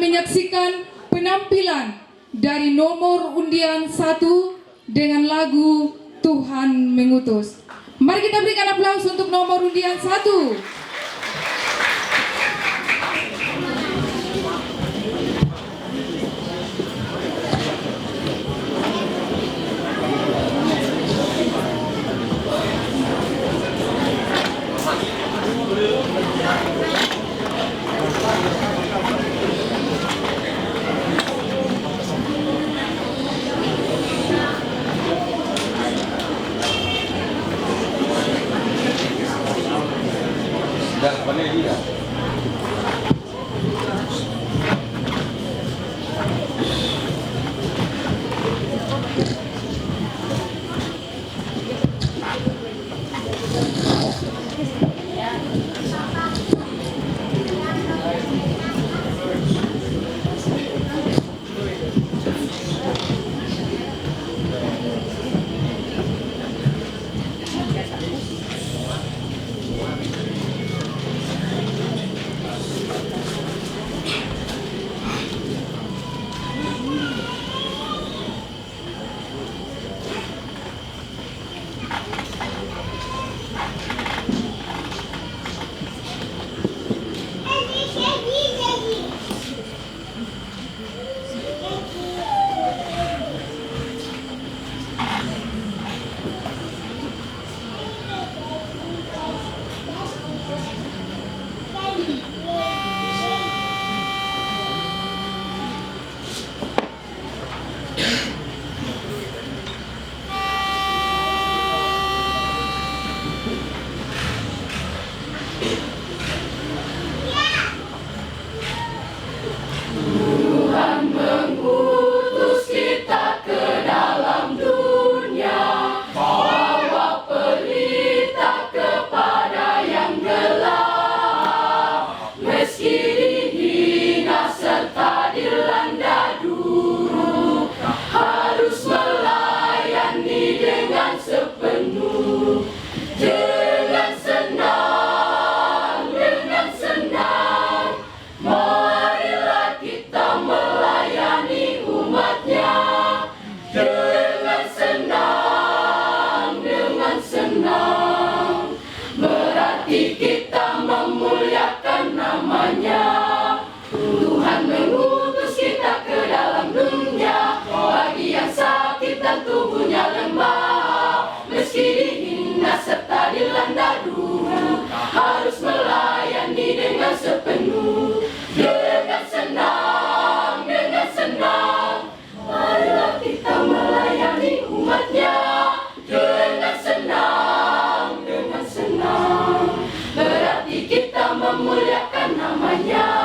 menyaksikan penampilan dari nomor undian 1 dengan lagu Tuhan Mengutus. Mari kita berikan aplaus untuk nomor undian 1. Tuhan mengutus kita ke dalam dunia, bagi yang sakit dan tubuhnya lemah, meski dihina serta dilanda duru, harus melayani dengan sepenuh, dengan senang, marilah kita melayani umatnya, dengan senang, berarti kita memuliakan namanya.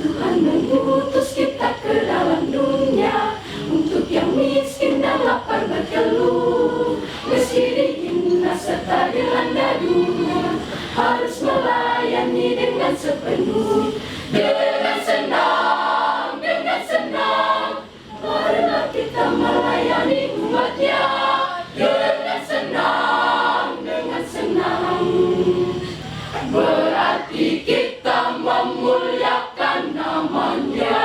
Tuhan mengutus kita ke dalam dunia, untuk yang miskin dan lapar berkeluh, meski dihina serta dilanda duru, harus melayani dengan sepenuh, dengan senang, marilah kita melayani umatnya, dengan senang, berarti kita memuliakan namanya.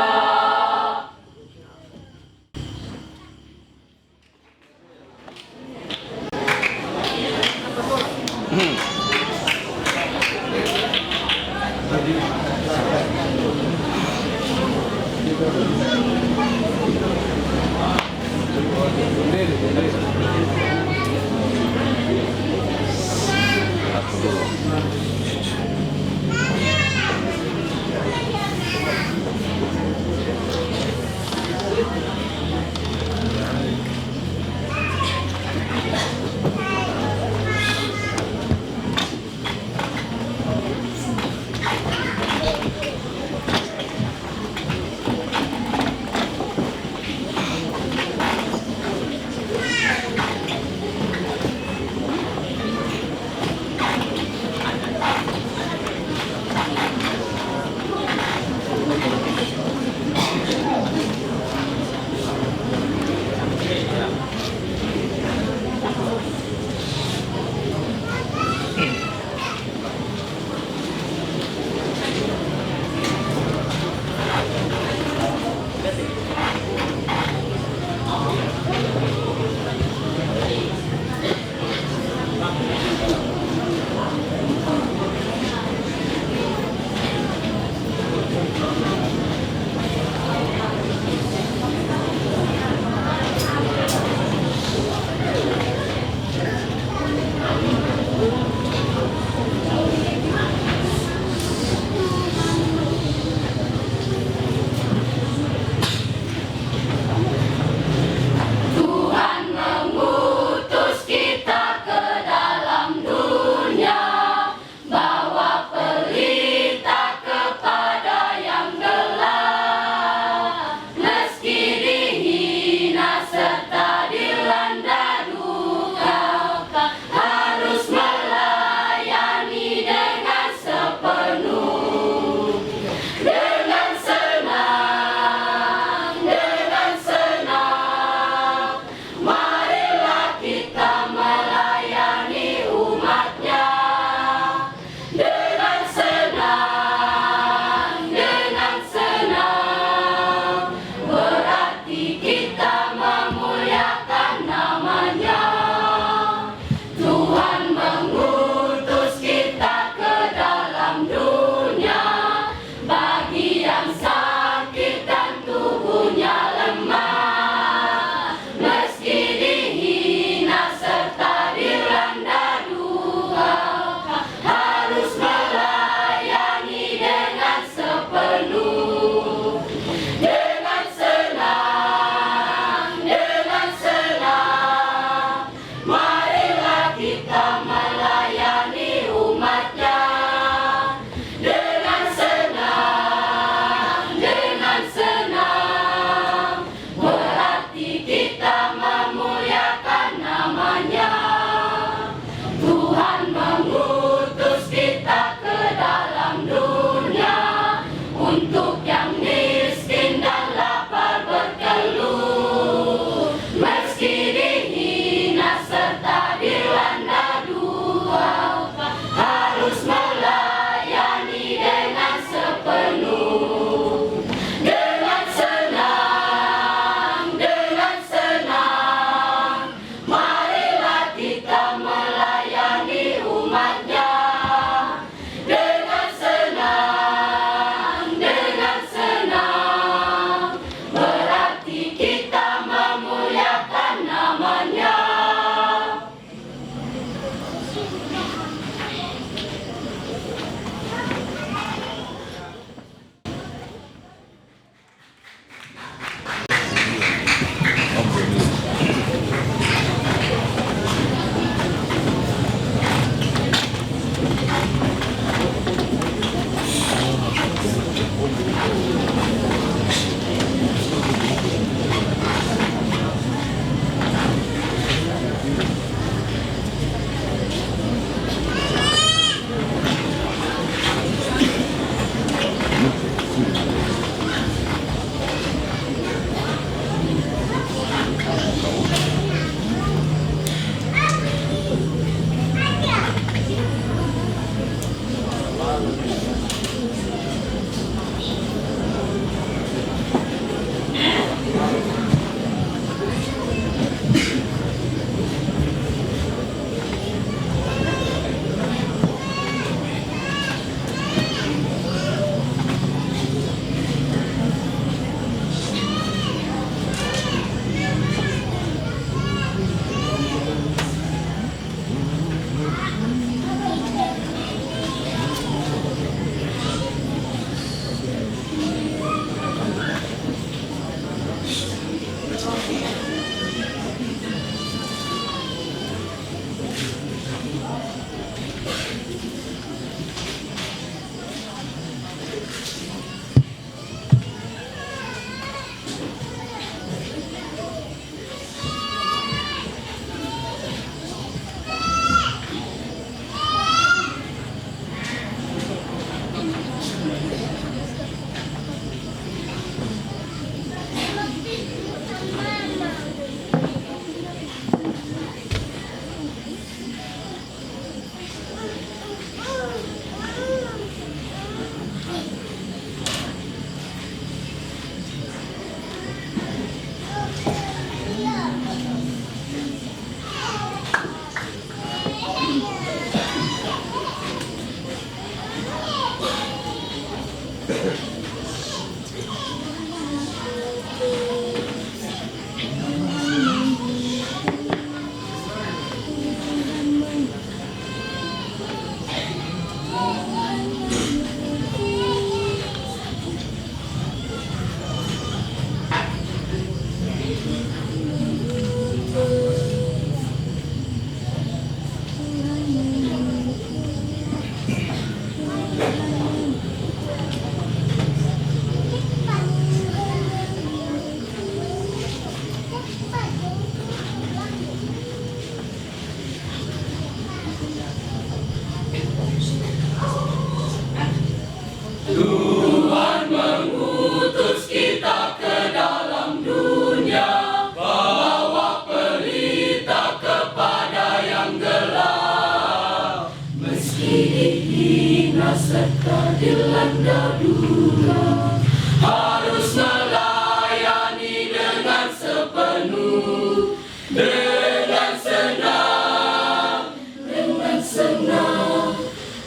serta dilanda duka, harus melayani dengan sepenuh, dengan senang, dengan senang.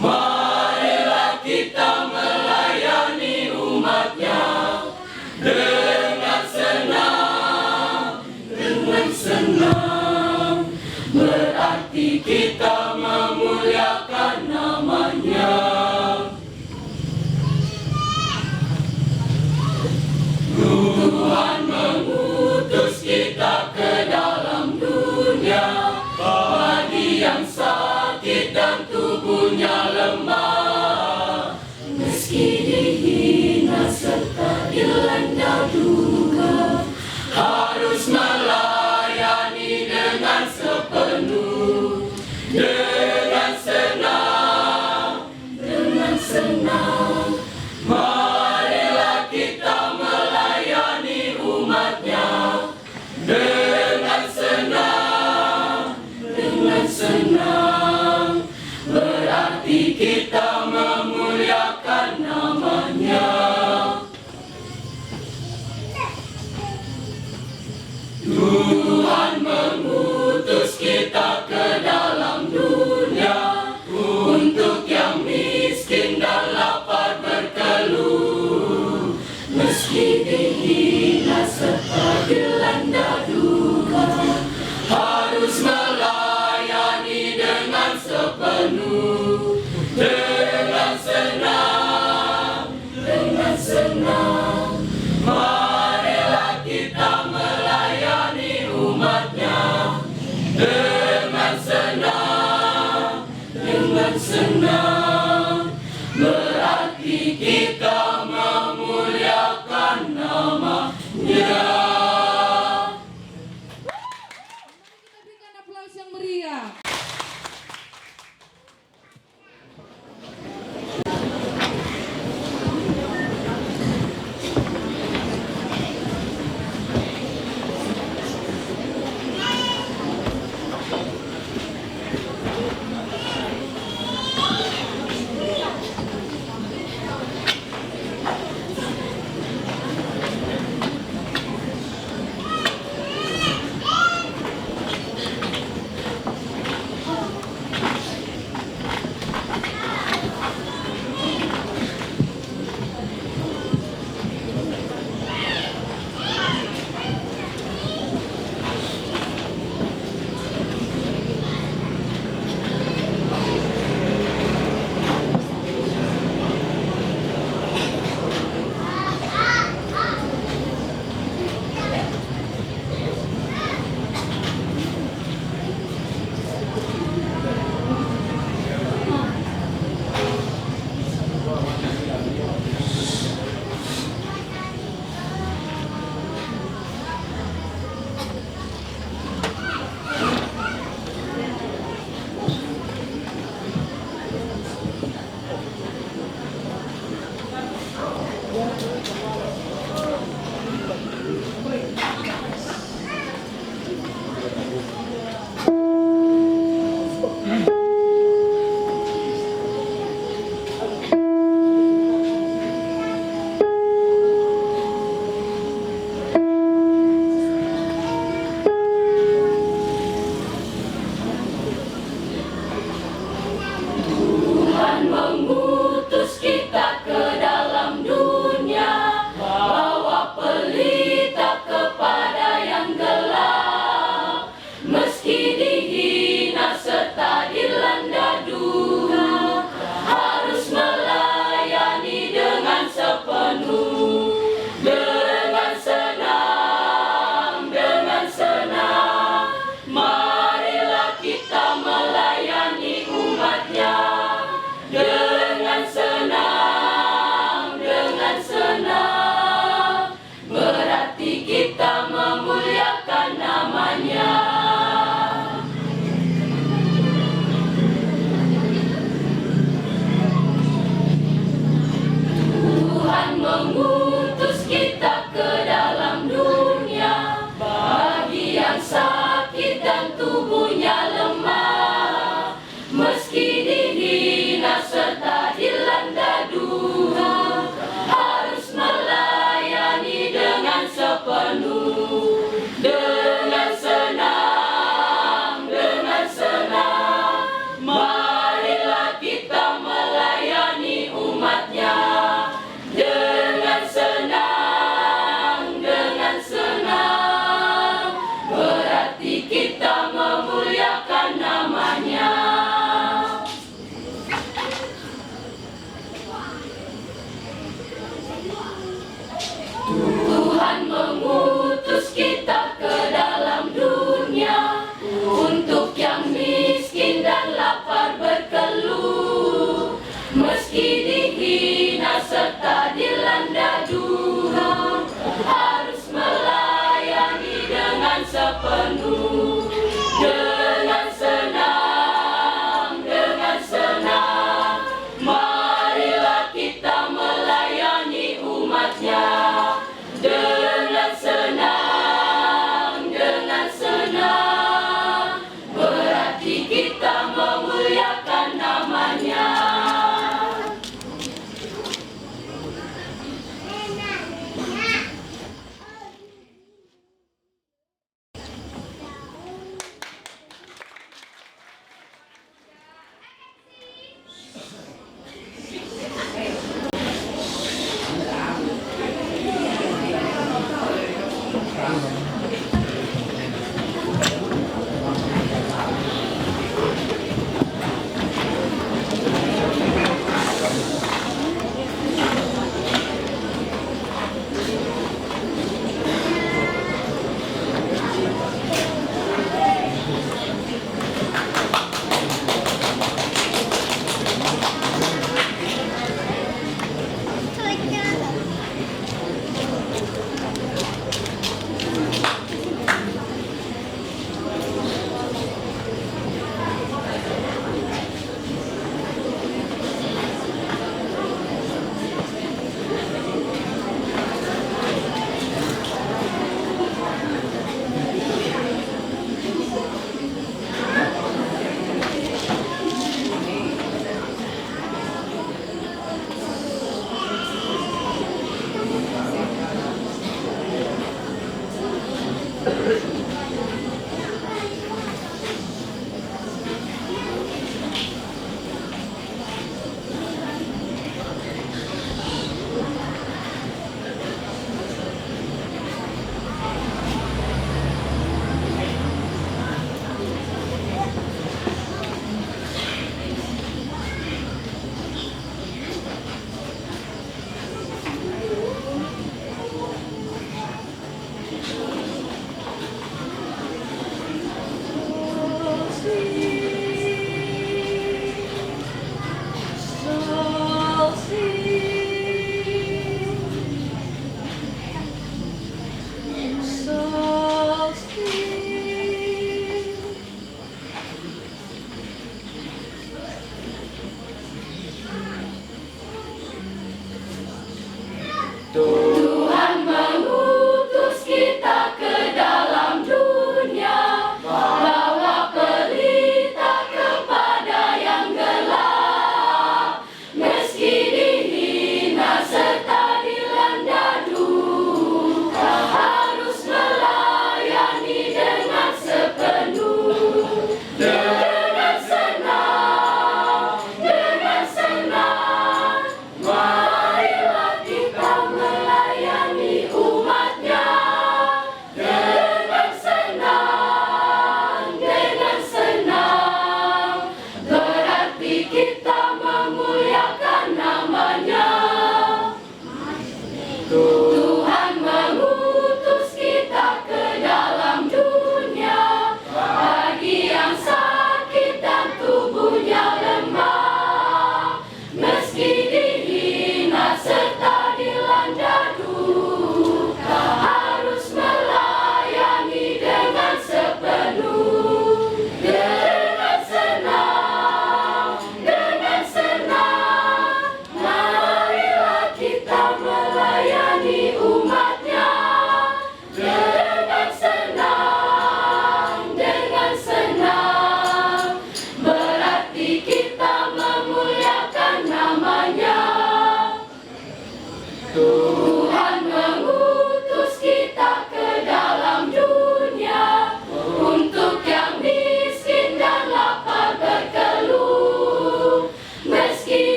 Marilah kita melayani umatnya dengan senang, dengan senang. Berarti kita memuliakan namanya. Tuhan mengutus kita ke dalam dunia, bagi yang sakit dan tubuhnya lemah, meski dihina serta dilanda duka, harus melayani dengan sepenuh, dengan senang, dengan senang. Marilah kita melayani umatnya dengan senang, dengan senang. Berarti kita memuliakan namanya. Tuhan mengutus kita ke dalam dunia, untuk yang miskin dan lapar berkeluh, meski dihina serta dilanda duka, harus melayani dengan sepenuh, dengan senang, dengan senang. Marilah kita melayani umatnya dengan senang, dengan senang. Berarti kita memuliakan namanya. Kita berikan aplaus yang meriah.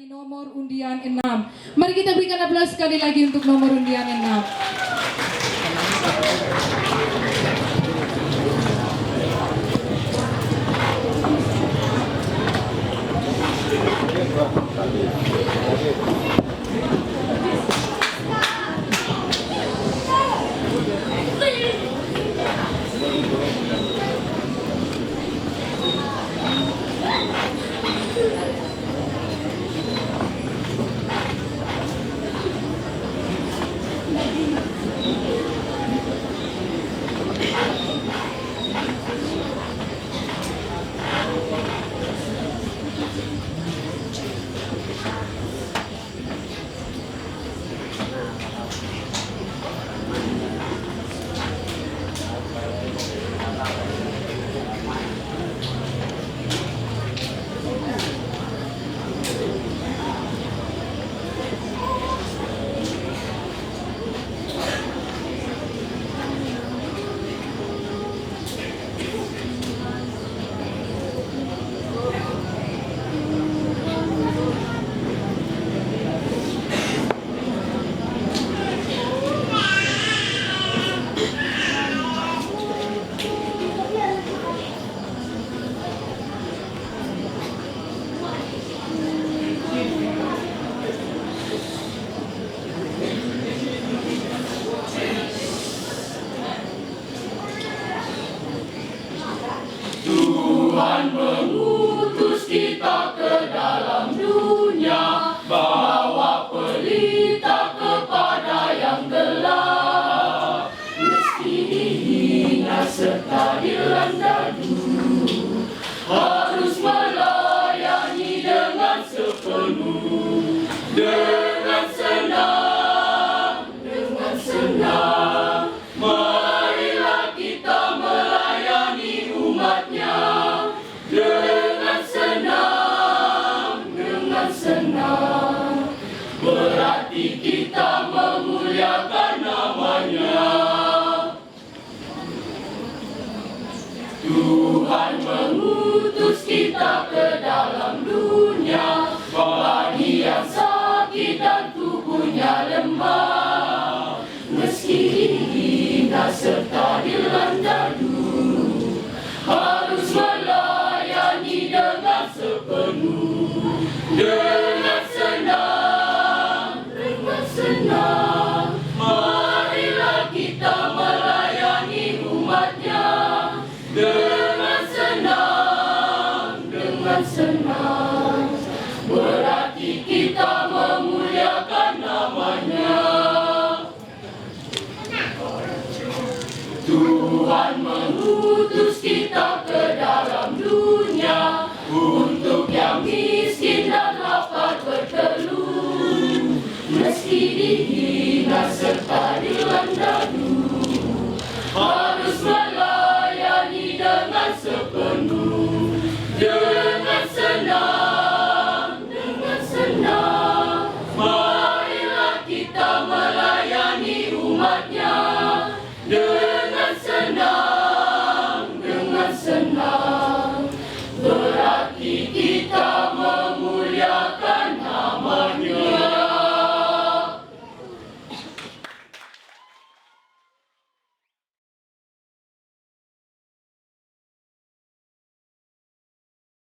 dari nomor undian 6. Mari kita berikan aplaus sekali lagi untuk nomor undian 6. Tuhan mengutus kita ke dalam dunia, bawa pelita kepada yang gelap. Meski dihina serta dilanda dulu, harus melayani dengan sepenuh, dengan senang, dengan senang. Marilah kita melayani umatnya dengan senang, dengan senang. Berarti kita memuliakan namanya. Tuhan mengutus kita ke dalam dunia, bagi yang sakit dan tubuhnya lemah. Meski dihina serta dilanda dulu, harus melayani dengan sepenuh, dengan senang, dengan senang. Marilah kita melayani umatnya dengan senang, dengan senang. Berarti kita memuliakan namanya. Tuhan mengutus kita ke dalam dunia, untuk yang miskin dan lapar berteduh. Meski dihina serta dilanda